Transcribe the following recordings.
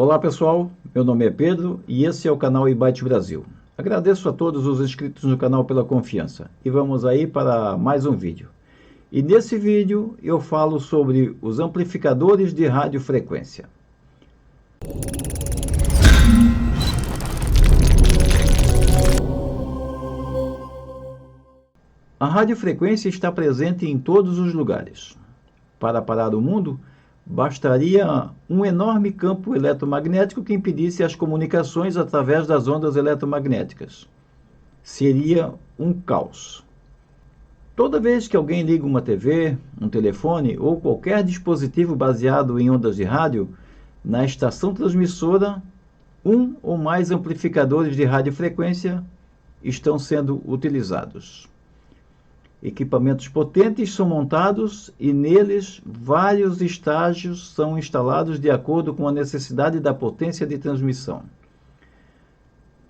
Olá pessoal, meu nome é Pedro e esse é o canal iByte Brasil. Agradeço a todos os inscritos no canal pela confiança e vamos aí para mais um vídeo. E nesse vídeo eu falo sobre os amplificadores de radiofrequência. A radiofrequência está presente em todos os lugares. Para parar o mundo, bastaria um enorme campo eletromagnético que impedisse as comunicações através das ondas eletromagnéticas. Seria um caos. Toda vez que alguém liga uma TV, um telefone ou qualquer dispositivo baseado em ondas de rádio, na estação transmissora, um ou mais amplificadores de radiofrequência estão sendo utilizados. Equipamentos potentes são montados e neles vários estágios são instalados de acordo com a necessidade da potência de transmissão.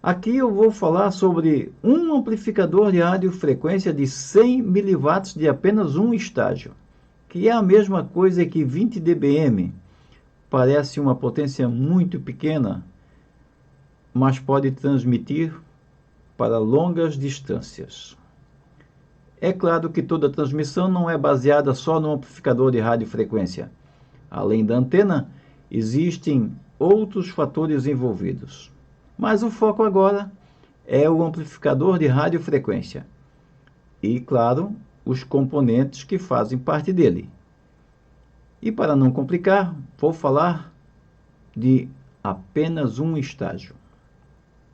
Aqui eu vou falar sobre um amplificador de radiofrequência de 100 mW de apenas um estágio, que é a mesma coisa que 20 dBm. Parece uma potência muito pequena, mas pode transmitir para longas distâncias. É claro que toda transmissão não é baseada só no amplificador de radiofrequência. Além da antena, existem outros fatores envolvidos. Mas o foco agora é o amplificador de radiofrequência. E, claro, os componentes que fazem parte dele. E para não complicar, vou falar de apenas um estágio.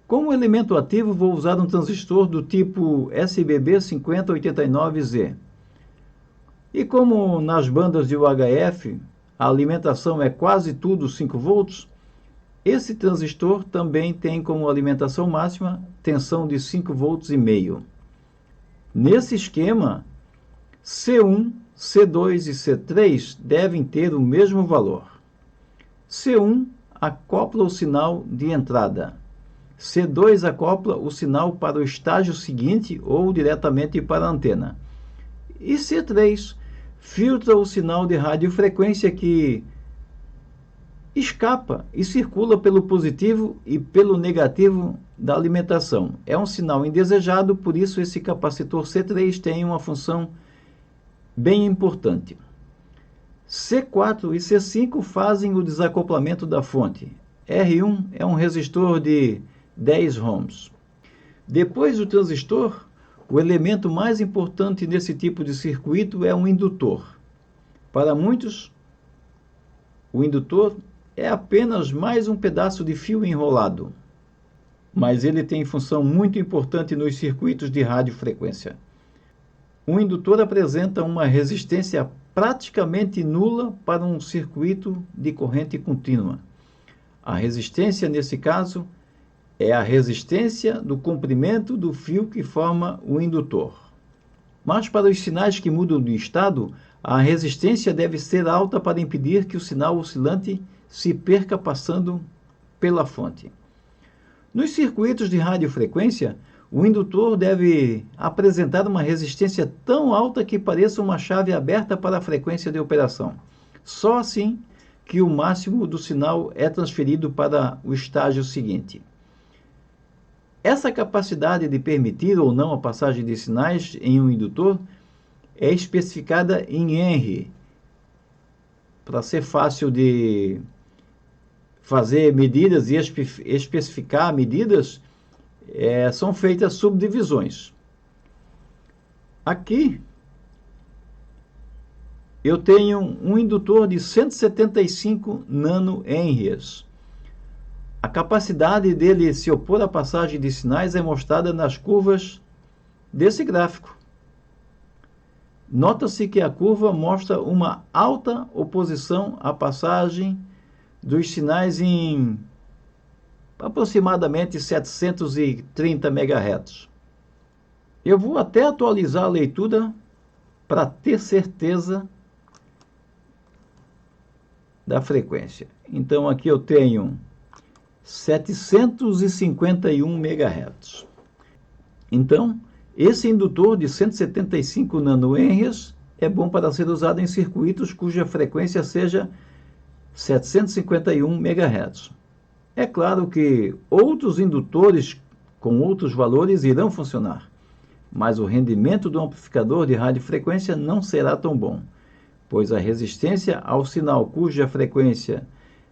Como elemento ativo, vou usar um transistor do tipo SBB5089Z. E como nas bandas de UHF a alimentação é quase tudo 5 volts, esse transistor também tem como alimentação máxima tensão de 5 volts e meio. Nesse esquema, C1, C2 e C3 devem ter o mesmo valor. C1 acopla o sinal de entrada. C2 acopla o sinal para o estágio seguinte ou diretamente para a antena. E C3 filtra o sinal de radiofrequência que escapa e circula pelo positivo e pelo negativo da alimentação. É um sinal indesejado, por isso esse capacitor C3 tem uma função bem importante. C4 e C5 fazem o desacoplamento da fonte. R1 é um resistor de 10 ohms. Depois do transistor, o elemento mais importante nesse tipo de circuito é um indutor. Para muitos, o indutor é apenas mais um pedaço de fio enrolado, mas ele tem função muito importante nos circuitos de radiofrequência. Um indutor apresenta uma resistência praticamente nula para um circuito de corrente contínua. A resistência, nesse caso, é a resistência do comprimento do fio que forma o indutor. Mas para os sinais que mudam de estado, a resistência deve ser alta para impedir que o sinal oscilante se perca passando pela fonte. Nos circuitos de radiofrequência, o indutor deve apresentar uma resistência tão alta que pareça uma chave aberta para a frequência de operação. Só assim que o máximo do sinal é transferido para o estágio seguinte. Essa capacidade de permitir ou não a passagem de sinais em um indutor é especificada em Henry. Para ser fácil de fazer medidas e especificar medidas, são feitas subdivisões. Aqui eu tenho um indutor de 175 nanohenries. A capacidade dele se opor à passagem de sinais é mostrada nas curvas desse gráfico. Nota-se que a curva mostra uma alta oposição à passagem dos sinais em aproximadamente 730 MHz. Eu vou até atualizar a leitura para ter certeza da frequência. Então aqui eu tenho 751 MHz. Então, esse indutor de 175 nanohenries é bom para ser usado em circuitos cuja frequência seja 751 MHz. É claro que outros indutores com outros valores irão funcionar, mas o rendimento do amplificador de radiofrequência não será tão bom, pois a resistência ao sinal cuja frequência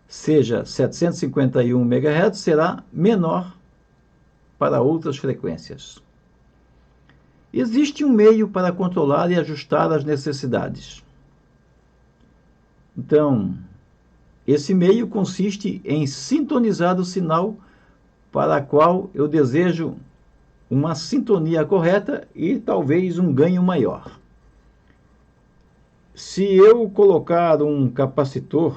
seja 751 MHz será menor para outras frequências. Existe um meio para controlar e ajustar as necessidades. Então, esse meio consiste em sintonizar o sinal para o qual eu desejo uma sintonia correta e talvez um ganho maior. Se eu colocar um capacitor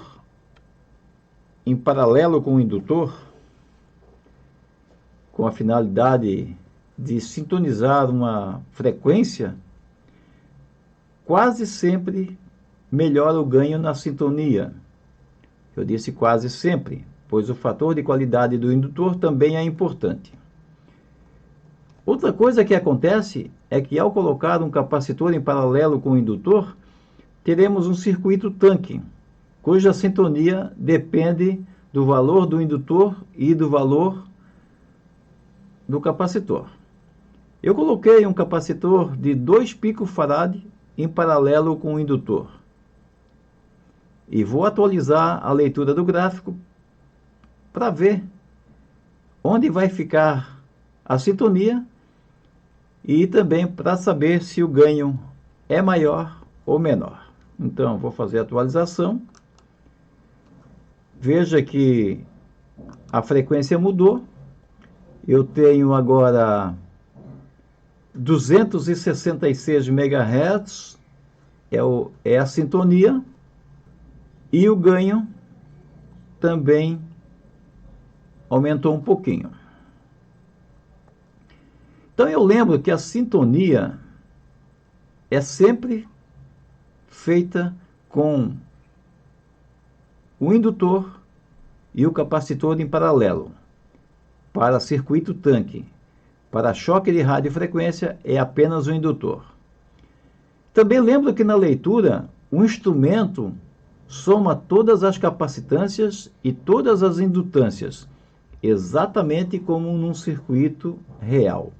em paralelo com o indutor, com a finalidade de sintonizar uma frequência, quase sempre melhora o ganho na sintonia. Eu disse quase sempre, pois o fator de qualidade do indutor também é importante. Outra coisa que acontece é que ao colocar um capacitor em paralelo com o indutor, teremos um circuito tanque, cuja sintonia depende do valor do indutor e do valor do capacitor. Eu coloquei um capacitor de 2 picofarad em paralelo com o indutor. E vou atualizar a leitura do gráfico para ver onde vai ficar a sintonia e também para saber se o ganho é maior ou menor. Então, vou fazer a atualização. Veja que a frequência mudou. Eu tenho agora 266 MHz, é a sintonia, e o ganho também aumentou um pouquinho. Então eu lembro que a sintonia é sempre feita com o indutor e o capacitor em paralelo. Para circuito tanque, para choque de radiofrequência, é apenas o indutor. Também lembro que na leitura, o instrumento soma todas as capacitâncias e todas as indutâncias, exatamente como num circuito real.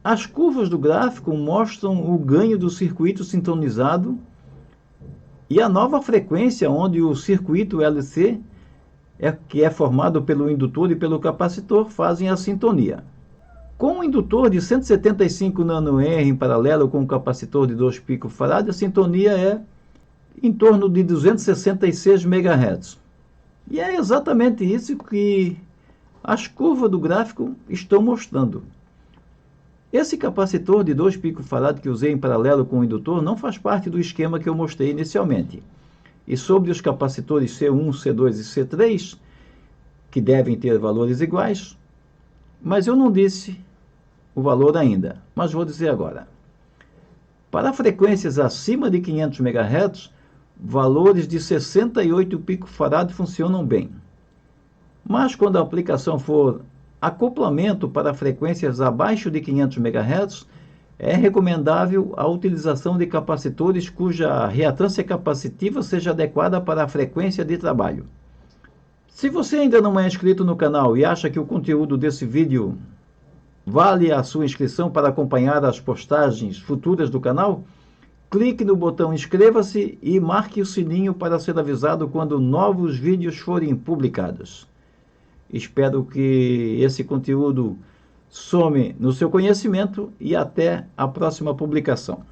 As curvas do gráfico mostram o ganho do circuito sintonizado e a nova frequência onde o circuito LC, que é formado pelo indutor e pelo capacitor, fazem a sintonia. Com o indutor de 175 nH em paralelo com o capacitor de 2 picofarad, a sintonia é em torno de 266 MHz. E é exatamente isso que as curvas do gráfico estão mostrando. Esse capacitor de 2 picofarad que usei em paralelo com o indutor não faz parte do esquema que eu mostrei inicialmente. E sobre os capacitores C1, C2 e C3, que devem ter valores iguais, mas eu não disse o valor ainda, mas vou dizer agora. Para frequências acima de 500 MHz, valores de 68 picofarad funcionam bem. Mas quando a aplicação for acoplamento para frequências abaixo de 500 MHz, é recomendável a utilização de capacitores cuja reatância capacitiva seja adequada para a frequência de trabalho. Se você ainda não é inscrito no canal e acha que o conteúdo desse vídeo vale a sua inscrição para acompanhar as postagens futuras do canal, clique no botão inscreva-se e marque o sininho para ser avisado quando novos vídeos forem publicados. Espero que esse conteúdo some no seu conhecimento e até a próxima publicação.